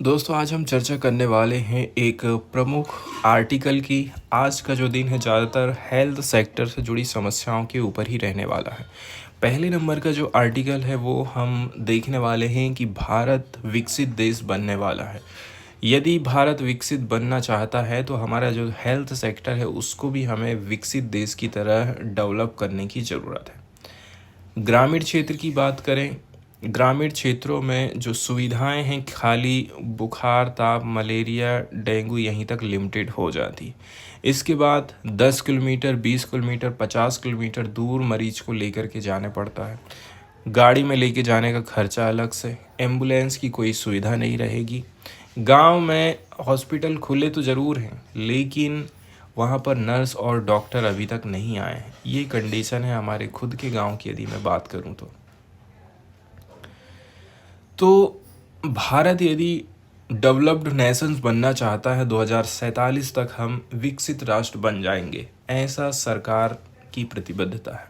दोस्तों आज हम चर्चा करने वाले हैं एक प्रमुख आर्टिकल की। आज का जो दिन है ज़्यादातर हेल्थ सेक्टर से जुड़ी समस्याओं के ऊपर ही रहने वाला है। पहले नंबर का जो आर्टिकल है वो हम देखने वाले हैं कि भारत विकसित देश बनने वाला है। यदि भारत विकसित बनना चाहता है तो हमारा जो हेल्थ सेक्टर है उसको भी हमें विकसित देश की तरह डेवलप करने की ज़रूरत है। ग्रामीण क्षेत्र की बात करें, ग्रामीण क्षेत्रों में जो सुविधाएं हैं खाली बुखार, ताप, मलेरिया, डेंगू यहीं तक लिमिटेड हो जाती। इसके बाद 10 किलोमीटर, 20 किलोमीटर, 50 किलोमीटर दूर मरीज को लेकर के जाने पड़ता है। गाड़ी में लेके जाने का खर्चा अलग से, एम्बुलेंस की कोई सुविधा नहीं रहेगी। गांव में हॉस्पिटल खुले तो ज़रूर हैं लेकिन वहाँ पर नर्स और डॉक्टर अभी तक नहीं आए हैं। ये कंडीशन है हमारे खुद के गांव की यदि मैं बात करूँ तो भारत यदि डेवलप्ड नेशंस बनना चाहता है 2047 तक हम विकसित राष्ट्र बन जाएंगे, ऐसा सरकार की प्रतिबद्धता है।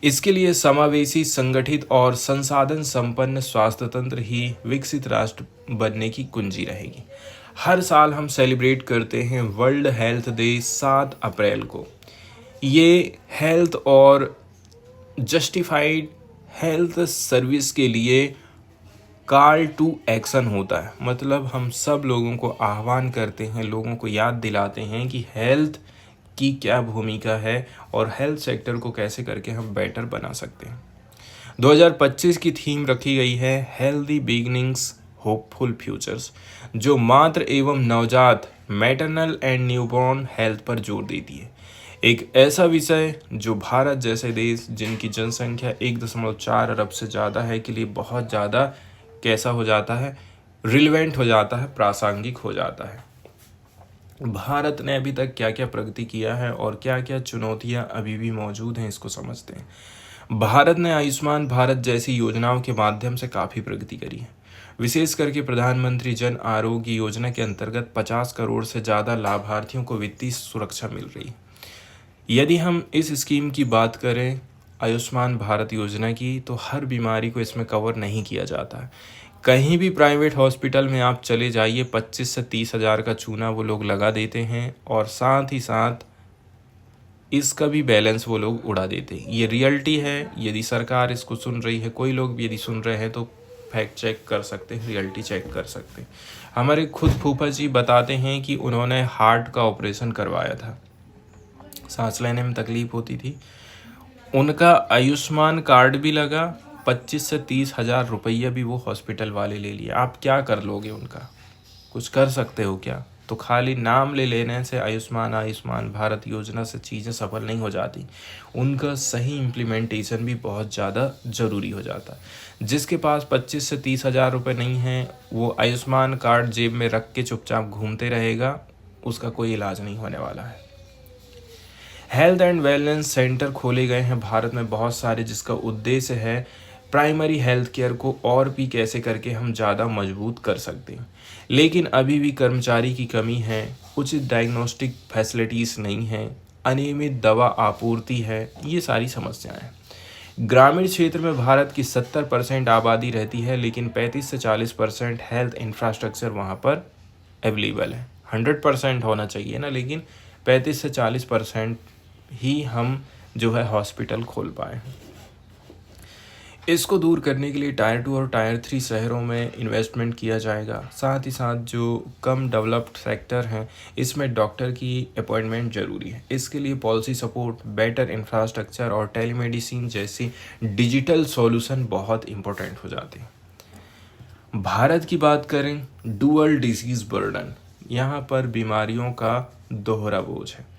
इसके लिए समावेशी, संगठित और संसाधन संपन्न स्वास्थ्य तंत्र ही विकसित राष्ट्र बनने की कुंजी रहेगी। हर साल हम सेलिब्रेट करते हैं वर्ल्ड हेल्थ डे 7 अप्रैल को। ये हेल्थ और जस्टिफाइड हेल्थ सर्विस के लिए कॉल टू एक्शन होता है। मतलब हम सब लोगों को आह्वान करते हैं, लोगों को याद दिलाते हैं कि हेल्थ की क्या भूमिका है और हेल्थ सेक्टर को कैसे करके हम बेटर बना सकते हैं। 2025 की थीम रखी गई है हेल्दी बिगिनिंग्स होपफुल फ्यूचर्स, जो मातृ एवं नवजात मैटरनल एंड न्यूबॉर्न हेल्थ पर जोर देती है। एक ऐसा विषय जो भारत जैसे देश जिनकी जनसंख्या 1.4 अरब से ज़्यादा है के लिए बहुत ज़्यादा कैसा हो जाता है, रिलेवेंट हो जाता है, प्रासंगिक हो जाता है। भारत ने अभी तक क्या क्या प्रगति किया है और क्या क्या चुनौतियां अभी भी मौजूद हैं, इसको समझते हैं। भारत ने आयुष्मान भारत जैसी योजनाओं के माध्यम से काफ़ी प्रगति करी है। विशेष करके प्रधानमंत्री जन आरोग्य योजना के अंतर्गत 50 करोड़ से ज़्यादा लाभार्थियों को वित्तीय सुरक्षा मिल रही है। यदि हम इस स्कीम की बात करें आयुष्मान भारत योजना की, तो हर बीमारी को इसमें कवर नहीं किया जाता है। कहीं भी प्राइवेट हॉस्पिटल में आप चले जाइए, 25 से 30 हज़ार का चूना वो लोग लगा देते हैं और साथ ही साथ इसका भी बैलेंस वो लोग उड़ा देते हैं। ये रियलिटी है। यदि सरकार इसको सुन रही है, कोई लोग भी यदि सुन रहे हैं तो फैक्ट चेक कर सकते हैं, रियलिटी चेक कर सकते हैं। हमारे खुद फूफा जी बताते हैं कि उन्होंने हार्ट का ऑपरेशन करवाया था, सांस लेने में तकलीफ होती थी। उनका आयुष्मान कार्ड भी लगा, 25 से 30 हज़ार रुपया भी वो हॉस्पिटल वाले ले लिए। आप क्या कर लोगे उनका? कुछ कर सकते हो क्या? तो खाली नाम ले लेने से आयुष्मान आयुष्मान भारत योजना से चीज़ें सफल नहीं हो जाती। उनका सही इम्प्लीमेंटेशन भी बहुत ज़्यादा ज़रूरी हो जाता है। जिसके पास 25 से 30 हज़ार रुपये नहीं हैं, वो आयुष्मान कार्ड जेब में रख के चुपचाप घूमते रहेगा, उसका कोई इलाज नहीं होने वाला है। हेल्थ एंड वेलनेस सेंटर खोले गए हैं भारत में बहुत सारे, जिसका उद्देश्य है प्राइमरी हेल्थ केयर को और भी कैसे करके हम ज़्यादा मजबूत कर सकते हैं। लेकिन अभी भी कर्मचारी की कमी है, उचित डायग्नोस्टिक फैसिलिटीज़ नहीं हैं, अनियमित दवा आपूर्ति है, ये सारी समस्याएं हैं। ग्रामीण क्षेत्र में भारत की 70% आबादी रहती है लेकिन 35 से 40% हेल्थ इंफ्रास्ट्रक्चर वहाँ पर अवेलेबल है। 100% होना चाहिए ना, लेकिन 35 से 40% ही हम जो है हॉस्पिटल खोल पाए हैं। इसको दूर करने के लिए टायर 2 और टायर 3 शहरों में इन्वेस्टमेंट किया जाएगा। साथ ही साथ जो कम डेवलप्ड सेक्टर हैं इसमें डॉक्टर की अपॉइंटमेंट ज़रूरी है। इसके लिए पॉलिसी सपोर्ट, बेटर इंफ्रास्ट्रक्चर और टेलीमेडिसिन जैसी डिजिटल सॉल्यूशन बहुत इंपॉर्टेंट हो जाते हैं। भारत की बात करें, डुअल डिसीज़ बर्डन, यहाँ पर बीमारियों का दोहरा बोझ है।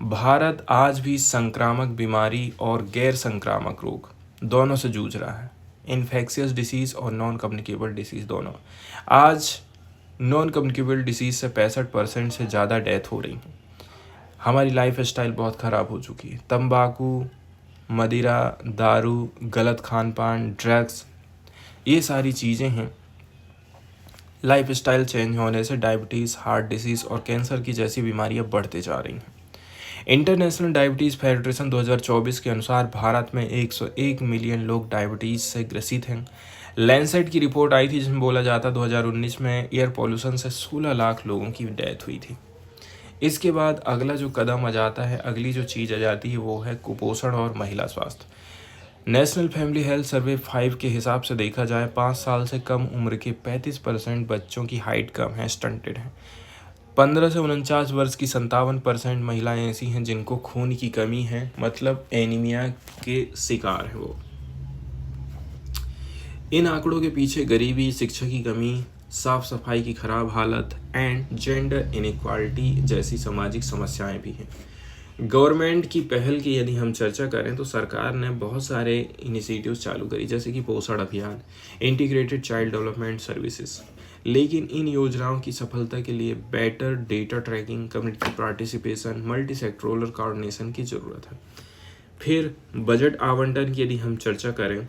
भारत आज भी संक्रामक बीमारी और गैर संक्रामक रोग दोनों से जूझ रहा है। इन्फेक्शियस डिसीज़ और नॉन कम्युनिकेबल डिसीज़ दोनों। आज नॉन कम्युनिकेबल डिसीज़ से 65% से ज़्यादा डेथ हो रही है। हमारी लाइफ स्टाइल बहुत ख़राब हो चुकी है। तंबाकू, मदिरा, दारू, गलत खान पान, ड्रग्स, ये सारी चीज़ें हैं। लाइफ स्टाइल चेंज होने से डायबिटीज़, हार्ट डिसीज़ और कैंसर की जैसी बीमारियां बढ़ते जा रही हैं। इंटरनेशनल डायबिटीज़ फेडरेशन 2024 के अनुसार भारत में 101 मिलियन लोग डायबिटीज़ से ग्रसित हैं। लैंसेट की रिपोर्ट आई थी जिसमें बोला जाता 2019 में एयर पॉल्यूशन से 16 लाख लोगों की डेथ हुई थी। इसके बाद अगला जो कदम आ जाता है, अगली जो चीज़ आ जाती है वो है कुपोषण और महिला स्वास्थ्य। नेशनल फैमिली हेल्थ सर्वे 5 के हिसाब से देखा जाए 5 साल से कम उम्र के 35% बच्चों की हाइट कम है, स्टंटेड है। 15 से 49 वर्ष की 57% महिलाएं ऐसी हैं जिनको खून की कमी है, मतलब एनीमिया के शिकार है वो। इन आंकड़ों के पीछे गरीबी, शिक्षा की कमी, साफ सफाई की खराब हालत एंड जेंडर इनइक्वालिटी जैसी सामाजिक समस्याएं भी हैं। गवर्नमेंट की पहल की यदि हम चर्चा करें तो सरकार ने बहुत सारे इनिशिएटिव्स चालू करी, जैसे कि पोषण अभियान, इंटीग्रेटेड चाइल्ड डेवलपमेंट सर्विसेज। लेकिन इन योजनाओं की सफलता के लिए better data tracking, community participation, multi sectoral coordination की ज़रूरत है। फिर बजट आवंटन की यदि हम चर्चा करें,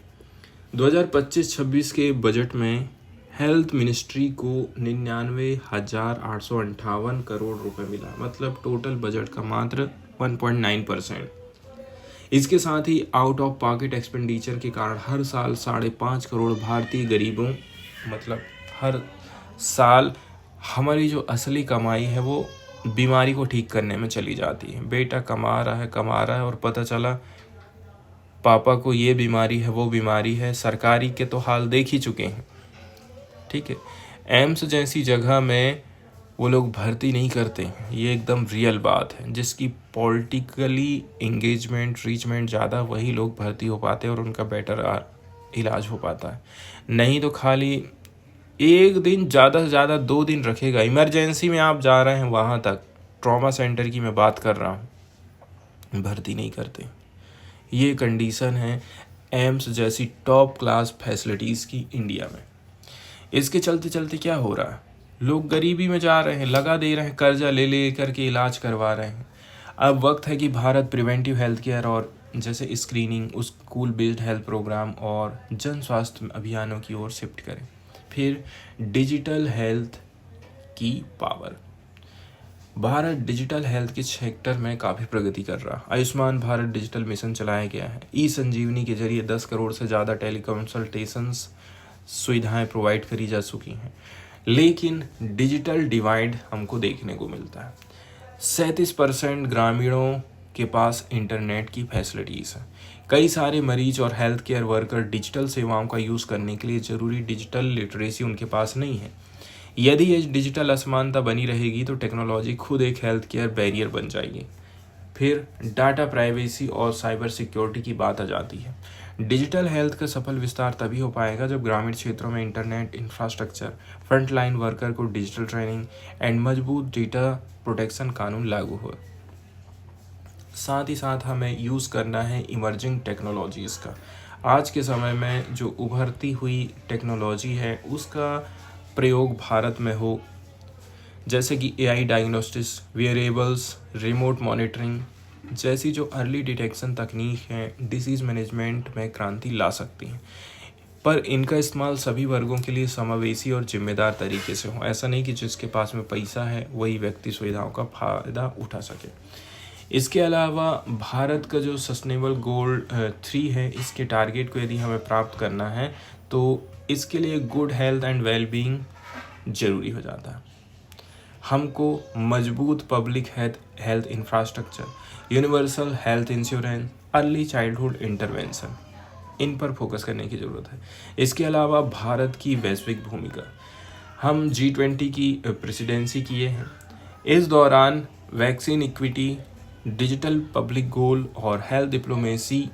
2025-26 के बजट में हेल्थ मिनिस्ट्री को 99,858 करोड़ रुपए मिला, मतलब टोटल बजट का मात्र 1.9%। इसके साथ ही आउट ऑफ पॉकेट एक्सपेंडिचर के कारण हर साल 5.5 करोड़ भारतीय गरीबों, मतलब हर साल हमारी जो असली कमाई है वो बीमारी को ठीक करने में चली जाती है। बेटा कमा रहा है और पता चला पापा को ये बीमारी है, वो बीमारी है। सरकारी के तो हाल देख ही चुके हैं, ठीक है। एम्स जैसी जगह में वो लोग भर्ती नहीं करते हैं, ये एकदम रियल बात है। जिसकी पॉलिटिकली इंगेजमेंट, रीचमेंट ज़्यादा, वही लोग भर्ती हो पाते हैं और उनका बेटर इलाज हो पाता है। नहीं तो खाली एक दिन, ज़्यादा से ज़्यादा 2 दिन रखेगा। इमरजेंसी में आप जा रहे हैं वहाँ तक, ट्रॉमा सेंटर की मैं बात कर रहा हूँ, भर्ती नहीं करते। ये कंडीशन है एम्स जैसी टॉप क्लास फैसिलिटीज़ की इंडिया में। इसके चलते चलते क्या हो रहा है, लोग गरीबी में जा रहे हैं, लगा दे रहे हैं, कर्जा ले करके इलाज करवा रहे हैं। अब वक्त है कि भारत प्रिवेंटिव हेल्थ केयर और जैसे screening, school based health program और जन स्वास्थ्य अभियानों की ओर शिफ्ट करें। फिर डिजिटल हेल्थ की पावर। भारत डिजिटल हेल्थ के सेक्टर में काफ़ी प्रगति कर रहा है। आयुष्मान भारत डिजिटल मिशन चलाया गया है। ई संजीवनी के जरिए 10 करोड़ से ज़्यादा टेलीकंसल्टेशंस सुविधाएं प्रोवाइड करी जा चुकी हैं। लेकिन डिजिटल डिवाइड हमको देखने को मिलता है। 37% ग्रामीणों के पास इंटरनेट की फैसिलिटीज़ हैं। कई सारे मरीज और हेल्थ केयर वर्कर डिजिटल सेवाओं का यूज़ करने के लिए ज़रूरी डिजिटल लिटरेसी उनके पास नहीं है। यदि ये डिजिटल असमानता बनी रहेगी तो टेक्नोलॉजी खुद एक हेल्थ केयर बैरियर बन जाएगी। फिर डाटा प्राइवेसी और साइबर सिक्योरिटी की बात आ जाती है। डिजिटल हेल्थ का सफल विस्तार तभी हो पाएगा जब ग्रामीण क्षेत्रों में इंटरनेट इंफ्रास्ट्रक्चर, फ्रंटलाइन वर्कर को डिजिटल ट्रेनिंग एंड मजबूत डेटा प्रोटेक्शन कानून लागू हो। साथ ही साथ हमें यूज़ करना है इमर्जिंग टेक्नोलॉजीज़ का। आज के समय में जो उभरती हुई टेक्नोलॉजी है उसका प्रयोग भारत में हो, जैसे कि AI diagnostics, variables, remote monitoring जैसी जो अर्ली डिटेक्शन तकनीक हैं, डिसीज़ मैनेजमेंट में क्रांति ला सकती हैं। पर इनका इस्तेमाल सभी वर्गों के लिए समावेशी और जिम्मेदार तरीके से हो। ऐसा नहीं कि जिसके पास में पैसा है वही व्यक्ति सुविधाओं का फ़ायदा उठा सके। इसके अलावा भारत का जो सस्टेनेबल गोल 3 है, इसके टारगेट को यदि हमें प्राप्त करना है तो इसके लिए गुड हेल्थ एंड वेलबींग ज़रूरी हो जाता है। हमको मजबूत public health infrastructure, universal health insurance, early childhood intervention, इन पर फोकस करने की ज़रूरत है। इसके अलावा भारत की वैश्विक भूमिका, हम G20 की प्रेसिडेंसी किए हैं। इस दौरान वैक्सीन इक्विटी, डिजिटल पब्लिक गोल और हेल्थ डिप्लोमेसी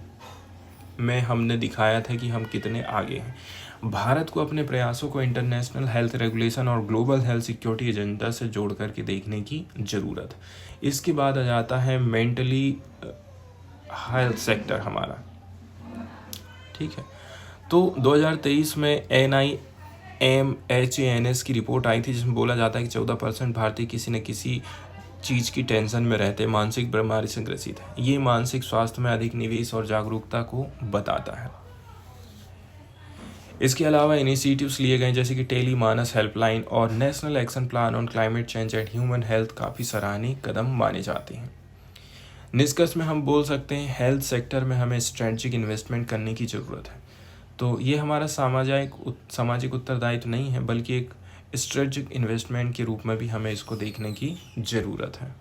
में हमने दिखाया था कि हम कितने आगे हैं। भारत को अपने प्रयासों को इंटरनेशनल हेल्थ रेगुलेशन और ग्लोबल हेल्थ सिक्योरिटी एजेंडा से जोड़ करके देखने की ज़रूरत। इसके बाद आ जाता है मेंटली हेल्थ सेक्टर हमारा, ठीक है। तो 2023 में NIMHANS की रिपोर्ट आई थी जिसमें बोला जाता है कि 14% भारतीय किसी न किसी चीज़ की टेंशन में रहते, मानसिक बीमारी से ग्रसित है। ये मानसिक स्वास्थ्य में अधिक निवेश और जागरूकता को बताता है। इसके अलावा इनिशिएटिव्स लिए गए जैसे कि टेली मानस हेल्पलाइन और national action plan on climate change and human health काफ़ी सराहनीय कदम माने जाते हैं। निष्कर्ष में हम बोल सकते हैं हेल्थ सेक्टर में हमें स्ट्रेटजिक इन्वेस्टमेंट करने की ज़रूरत है। तो ये हमारा सामाजिक उत्तरदायित्व नहीं है, बल्कि एक स्ट्रेटेजिक इन्वेस्टमेंट के रूप में भी हमें इसको देखने की ज़रूरत है।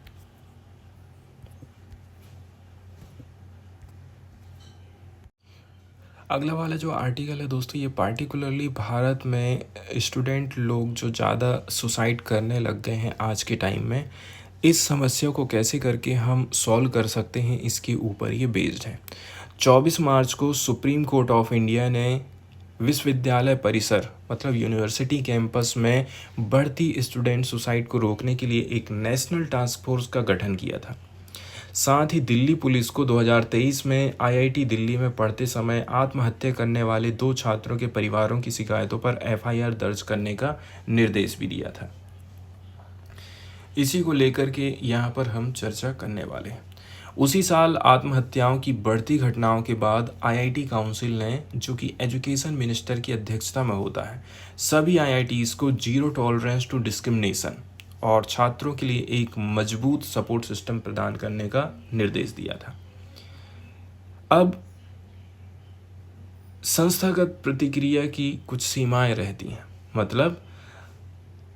अगला वाला जो आर्टिकल है दोस्तों, ये पार्टिकुलरली भारत में स्टूडेंट लोग जो ज़्यादा सुसाइड करने लग गए हैं आज के टाइम में, इस समस्या को कैसे करके हम सॉल्व कर सकते हैं, इसके ऊपर ये बेस्ड है। 24 मार्च को सुप्रीम कोर्ट ऑफ इंडिया ने विश्वविद्यालय परिसर मतलब यूनिवर्सिटी कैंपस में बढ़ती स्टूडेंट सुसाइड को रोकने के लिए एक नेशनल टास्क फोर्स का गठन किया था। साथ ही दिल्ली पुलिस को 2023 में आईआईटी दिल्ली में पढ़ते समय आत्महत्या करने वाले 2 छात्रों के परिवारों की शिकायतों पर एफआईआर दर्ज करने का निर्देश भी दिया था। इसी को लेकर के यहाँ पर हम चर्चा करने वाले हैं। उसी साल आत्महत्याओं की बढ़ती घटनाओं के बाद आईआईटी काउंसिल ने, जो कि एजुकेशन मिनिस्टर की अध्यक्षता में होता है, सभी आईआईटीज़ को जीरो टॉलरेंस टू डिस्क्रिमिनेशन और छात्रों के लिए एक मजबूत सपोर्ट सिस्टम प्रदान करने का निर्देश दिया था। अब संस्थागत प्रतिक्रिया की कुछ सीमाएं रहती हैं, मतलब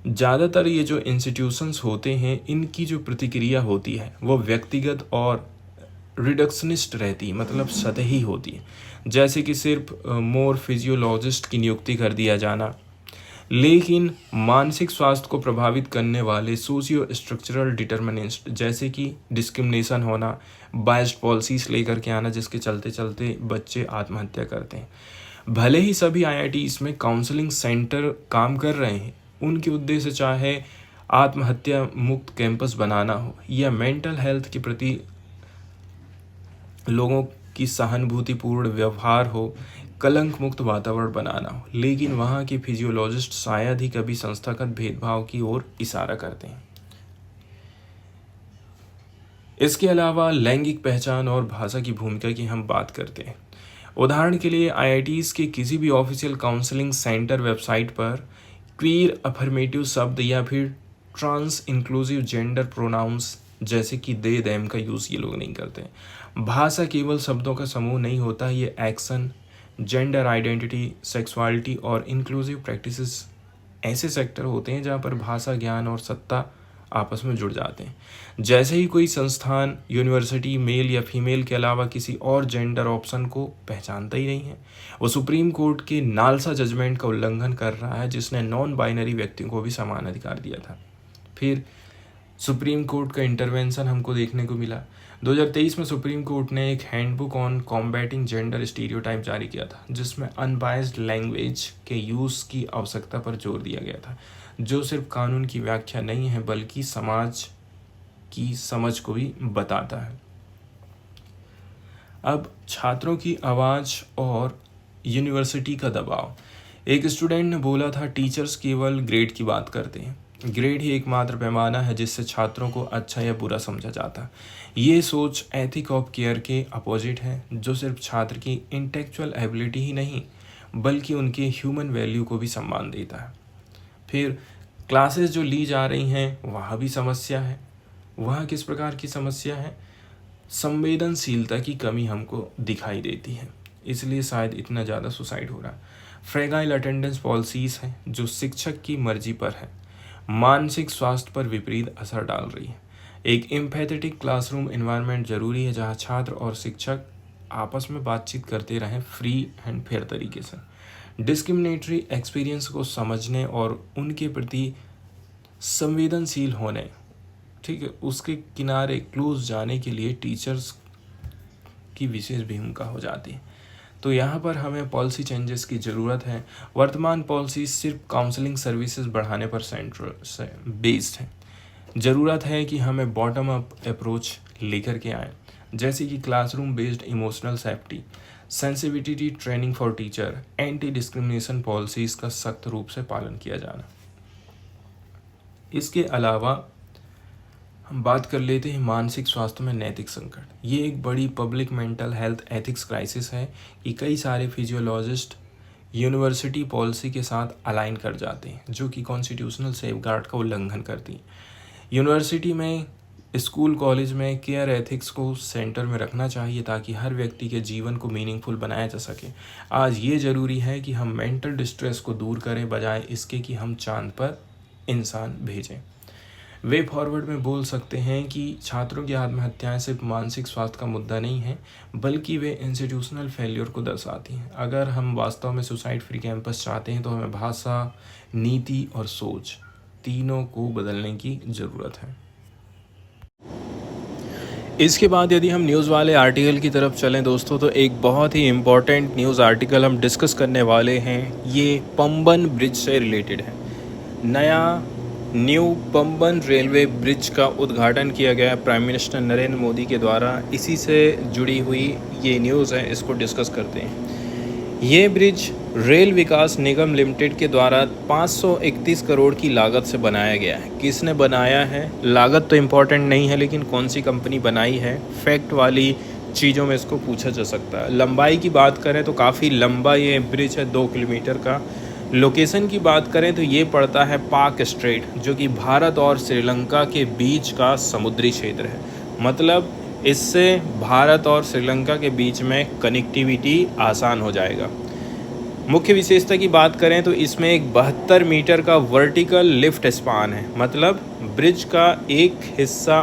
ज़्यादातर ये जो इंस्टीट्यूशंस होते हैं, इनकी जो प्रतिक्रिया होती है वो व्यक्तिगत और रिडक्शनिस्ट रहती है, मतलब सतही होती है। जैसे कि सिर्फ मोर फिजियोलॉजिस्ट की नियुक्ति कर दिया जाना, लेकिन मानसिक स्वास्थ्य को प्रभावित करने वाले सोशियो स्ट्रक्चरल डिटर्मिनेंट्स जैसे कि डिस्क्रिमिनेशन होना, बायस्ड पॉलिसीज लेकर के आना, जिसके चलते चलते बच्चे आत्महत्या करते हैं। भले ही सभी आईआईटी इसमें काउंसलिंग सेंटर काम कर रहे हैं, उनके उद्देश्य चाहे आत्महत्या मुक्त कैंपस बनाना हो या मेंटल हेल्थ के प्रति लोगों की सहानुभूतिपूर्ण व्यवहार हो, कलंक मुक्त वातावरण बनाना हो, लेकिन वहाँ के फिजियोलॉजिस्ट शायद ही कभी संस्थागत भेदभाव की ओर इशारा करते हैं। इसके अलावा लैंगिक पहचान और भाषा की भूमिका की हम बात करते हैं। उदाहरण के लिए आईआईटीज़ के किसी भी ऑफिशियल काउंसलिंग सेंटर वेबसाइट पर क्वीर अफर्मेटिव शब्द या फिर ट्रांस इंक्लूसिव जेंडर प्रोनाउंस जैसे कि दे देम का यूज़ ये लोग नहीं करते। भाषा केवल शब्दों का समूह नहीं होता, ये एक्शन, जेंडर आइडेंटिटी, सेक्सुअलिटी और इंक्लूसिव प्रैक्टिसेस ऐसे सेक्टर होते हैं जहाँ पर भाषा, ज्ञान और सत्ता आपस में जुड़ जाते हैं। जैसे ही कोई संस्थान, यूनिवर्सिटी मेल या फीमेल के अलावा किसी और जेंडर ऑप्शन को पहचानता ही नहीं है, वो सुप्रीम कोर्ट के नालसा जजमेंट का उल्लंघन कर रहा है, जिसने नॉन बाइनरी व्यक्तियों को भी समान अधिकार दिया था। फिर सुप्रीम कोर्ट का इंटरवेंशन हमको देखने को मिला। 2023 में सुप्रीम कोर्ट ने एक handbook on combating gender stereotype जारी किया था, जिसमें अनबायस्ड लैंग्वेज के यूज़ की आवश्यकता पर जोर दिया गया था, जो सिर्फ कानून की व्याख्या नहीं है बल्कि समाज की समझ को भी बताता है। अब छात्रों की आवाज़ और यूनिवर्सिटी का दबाव। एक स्टूडेंट ने बोला था, टीचर्स केवल ग्रेड की बात करते हैं, ग्रेड ही एकमात्र पैमाना है जिससे छात्रों को अच्छा या बुरा समझा जाता। ये सोच एथिक ऑफ केयर के अपोजिट है, जो सिर्फ छात्र की इंटेलेक्चुअल एबिलिटी ही नहीं बल्कि उनके ह्यूमन वैल्यू को भी सम्मान देता है। फिर क्लासेस जो ली जा रही हैं वहाँ भी समस्या है। वहाँ किस प्रकार की समस्या है? संवेदनशीलता की कमी हमको दिखाई देती है, इसलिए शायद इतना ज़्यादा सुसाइड हो रहा है। फ्रेगाइल अटेंडेंस पॉलिसीज़ हैं जो शिक्षक की मर्जी पर है, मानसिक स्वास्थ्य पर विपरीत असर डाल रही है। एक एम्पैथेटिक क्लासरूम एनवायरनमेंट जरूरी है जहाँ छात्र और शिक्षक आपस में बातचीत करते रहें फ्री एंड फेयर तरीके से। डिस्क्रिमिनेटरी एक्सपीरियंस को समझने और उनके प्रति संवेदनशील होने, ठीक है, उसके किनारे क्लोज जाने के लिए टीचर्स की विशेष भूमिका हो जाती है। तो यहाँ पर हमें पॉलिसी चेंजेस की ज़रूरत है। वर्तमान पॉलिसी सिर्फ काउंसलिंग सर्विसेज बढ़ाने पर सेंटर से बेस्ड है। ज़रूरत है कि हमें बॉटम अप अप्रोच लेकर के आए, जैसे कि classroom based emotional safety, sensitivity training for teacher, anti discrimination policies का सख्त रूप से पालन किया जाना। इसके अलावा हम बात कर लेते हैं मानसिक स्वास्थ्य में नैतिक संकट। ये एक बड़ी public mental health ethics crisis है कि कई सारे फिजियोलॉजिस्ट यूनिवर्सिटी पॉलिसी के साथ अलाइन कर जाते हैं, जो कि कॉन्स्टिट्यूशनल सेफगार्ड का उल्लंघन करती है। यूनिवर्सिटी में स्कूल कॉलेज में केयर एथिक्स को सेंटर में रखना चाहिए ताकि हर व्यक्ति के जीवन को मीनिंगफुल बनाया जा सके। आज ये ज़रूरी है कि हम मेंटल डिस्ट्रेस को दूर करें बजाय इसके कि हम चांद पर इंसान भेजें। वे फॉरवर्ड में बोल सकते हैं कि छात्रों की आत्महत्याएं सिर्फ मानसिक स्वास्थ्य का मुद्दा नहीं है, बल्कि वे इंस्टीट्यूशनल फेल्योर को दर्शाती हैं। अगर हम वास्तव में सुसाइड फ्री कैंपस चाहते हैं तो हमें भाषा, नीति और सोच तीनों को बदलने की ज़रूरत है। इसके बाद यदि हम न्यूज़ वाले आर्टिकल की तरफ चलें दोस्तों, तो एक बहुत ही इम्पॉर्टेंट न्यूज़ आर्टिकल हम डिस्कस करने वाले हैं। ये पंबन ब्रिज से रिलेटेड है। न्यू पंबन रेलवे ब्रिज का उद्घाटन किया गया प्राइम मिनिस्टर नरेंद्र मोदी के द्वारा। इसी से जुड़ी हुई ये न्यूज़ है, इसको डिस्कस करते हैं। ये ब्रिज रेल विकास निगम लिमिटेड के द्वारा 531 करोड़ की लागत से बनाया गया है। किसने बनाया है? लागत तो इम्पॉर्टेंट नहीं है, लेकिन कौन सी कंपनी बनाई है, फैक्ट वाली चीज़ों में इसको पूछा जा सकता है। लंबाई की बात करें तो काफ़ी लंबा ये ब्रिज है, 2 किलोमीटर का। लोकेशन की बात करें तो ये पड़ता है पाक स्ट्रेट, जो कि भारत और श्रीलंका के बीच का समुद्री क्षेत्र है। मतलब इससे भारत और श्रीलंका के बीच में कनेक्टिविटी आसान हो जाएगा। मुख्य विशेषता की बात करें तो इसमें एक 72 मीटर का वर्टिकल लिफ्ट स्पान है। मतलब ब्रिज का एक हिस्सा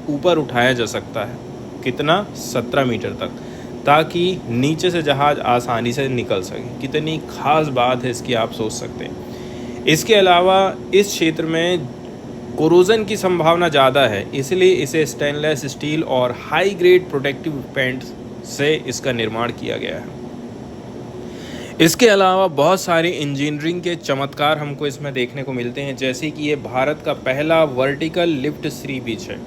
ऊपर उठाया जा सकता है। कितना? 17 मीटर तक, ताकि नीचे से जहाज़ आसानी से निकल सके। कितनी खास बात है इसकी, आप सोच सकते हैं। इसके अलावा इस क्षेत्र में कोरोजन की संभावना ज़्यादा है, इसलिए इसे स्टेनलेस स्टील और हाई ग्रेड प्रोटेक्टिव पेंट से इसका निर्माण किया गया है। इसके अलावा बहुत सारे इंजीनियरिंग के चमत्कार हमको इसमें देखने को मिलते हैं, जैसे कि ये भारत का पहला वर्टिकल लिफ्ट सी ब्रिज है।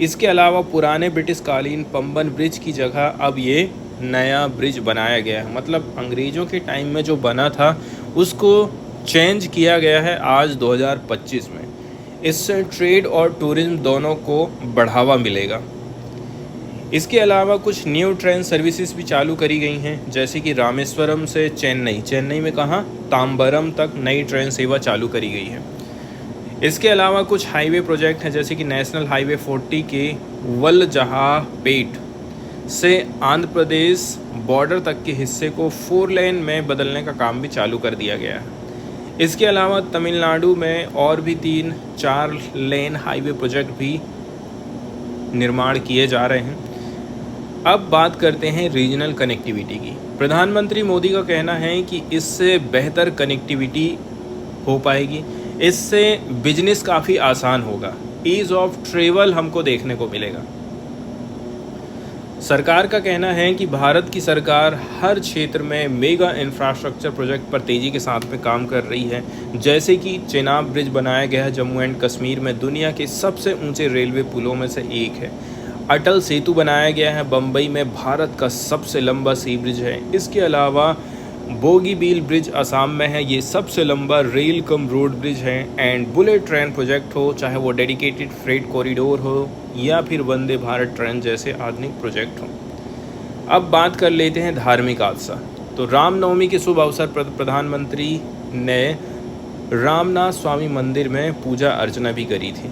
इसके अलावा पुराने ब्रिटिश कालीन पंबन ब्रिज की जगह अब ये नया ब्रिज बनाया गया है। मतलब अंग्रेज़ों के टाइम में जो बना था उसको चेंज किया गया है आज 2025 में। इससे ट्रेड और टूरिज्म दोनों को बढ़ावा मिलेगा। इसके अलावा कुछ न्यू ट्रेन सर्विसेज भी चालू करी गई हैं, जैसे कि रामेश्वरम से चेन्नई में कहाँ, ताम्बरम तक नई ट्रेन सेवा चालू करी गई है। इसके अलावा कुछ हाईवे प्रोजेक्ट हैं, जैसे कि नेशनल हाईवे 40 के वलजहापेट से आंध्र प्रदेश बॉर्डर तक के हिस्से को 4 लेन में बदलने का काम भी चालू कर दिया गया है। इसके अलावा तमिलनाडु में और भी 3-4 लेन हाईवे प्रोजेक्ट भी निर्माण किए जा रहे हैं। अब बात करते हैं रीजनल कनेक्टिविटी की। प्रधानमंत्री मोदी का कहना है कि इससे बेहतर कनेक्टिविटी हो पाएगी, इससे बिजनेस काफ़ी आसान होगा, ईज़ ऑफ ट्रेवल हमको देखने को मिलेगा। सरकार का कहना है कि भारत की सरकार हर क्षेत्र में मेगा इंफ्रास्ट्रक्चर प्रोजेक्ट पर तेज़ी के साथ में काम कर रही है, जैसे कि चेनाब ब्रिज बनाया गया है जम्मू एंड कश्मीर में, दुनिया के सबसे ऊंचे रेलवे पुलों में से एक है। अटल सेतु बनाया गया है बम्बई में, भारत का सबसे लंबा सी ब्रिज है। इसके अलावा बोगीबील ब्रिज असम में है, ये सबसे लंबा रेल कम रोड ब्रिज है। एंड बुलेट ट्रेन प्रोजेक्ट हो, चाहे वो डेडिकेटेड फ्रेट कॉरिडोर हो या फिर वंदे भारत ट्रेन जैसे आधुनिक प्रोजेक्ट हो। अब बात कर लेते हैं धार्मिक हादसा। तो रामनवमी के शुभ अवसर पर प्रधानमंत्री ने रामनाथ स्वामी मंदिर में पूजा अर्चना भी करी थी।